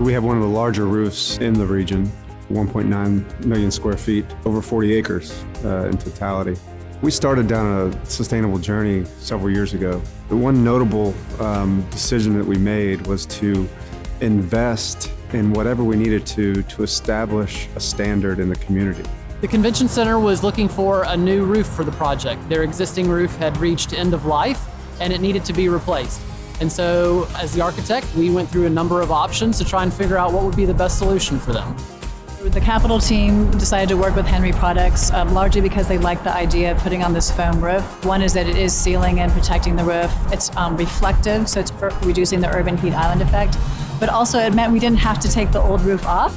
We have one of the larger roofs in the region, 1.9 million square feet, over 40 acres in totality. We started down a sustainable journey several years ago. The one notable decision that we made was to invest in whatever we needed to establish a standard in the community. The convention center was looking for a new roof for the project. Their existing roof had reached end of life and it needed to be replaced. And so as the architect, we went through a number of options to try and figure out what would be the best solution for them. The capital team decided to work with Henry Products largely because they liked the idea of putting on this foam roof. One is that it is sealing and protecting the roof. It's reflective, so it's reducing the urban heat island effect. But also it meant we didn't have to take the old roof off.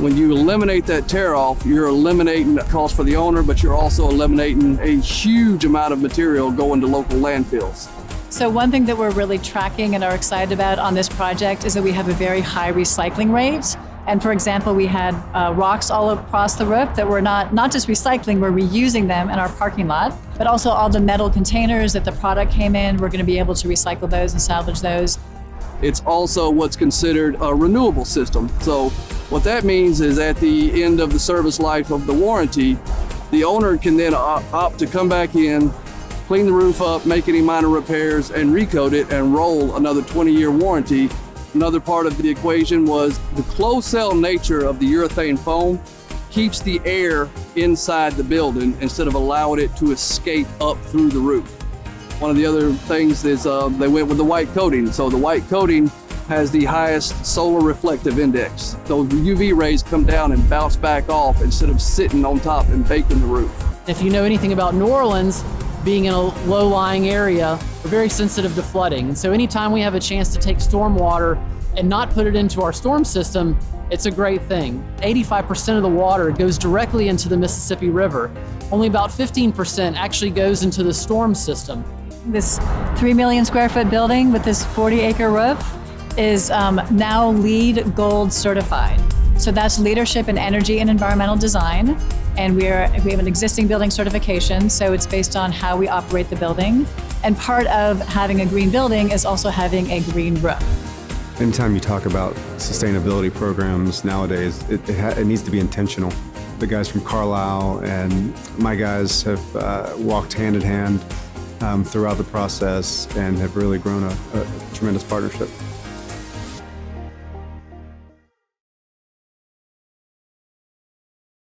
When you eliminate that tear off, you're eliminating the cost for the owner, but you're also eliminating a huge amount of material going to local landfills. So one thing that we're really tracking and are excited about on this project is that we have a very high recycling rate. And for example, we had rocks all across the roof that we're not just recycling, we're reusing them in our parking lot, but also all the metal containers that the product came in, we're going to be able to recycle those and salvage those. It's also what's considered a renewable system. So what that means is at the end of the service life of the warranty, the owner can then opt to come back in, clean the roof up, make any minor repairs, and recoat it and roll another 20-year warranty. Another part of the equation was the closed cell nature of the urethane foam keeps the air inside the building instead of allowing it to escape up through the roof. One of the other things is they went with the white coating. So the white coating has the highest solar reflective index. Those UV rays come down and bounce back off instead of sitting on top and baking the roof. If you know anything about New Orleans, being in a low-lying area, we're very sensitive to flooding. And so anytime we have a chance to take storm water and not put it into our storm system, it's a great thing. 85% of the water goes directly into the Mississippi River. Only about 15% actually goes into the storm system. This 3 million square foot building with this 40-acre roof is now LEED Gold certified. So that's leadership in energy and environmental design. And we have an existing building certification, so it's based on how we operate the building. And part of having a green building is also having a green roof. Anytime you talk about sustainability programs nowadays, it needs to be intentional. The guys from Carlisle and my guys have walked hand in hand throughout the process and have really grown a tremendous partnership.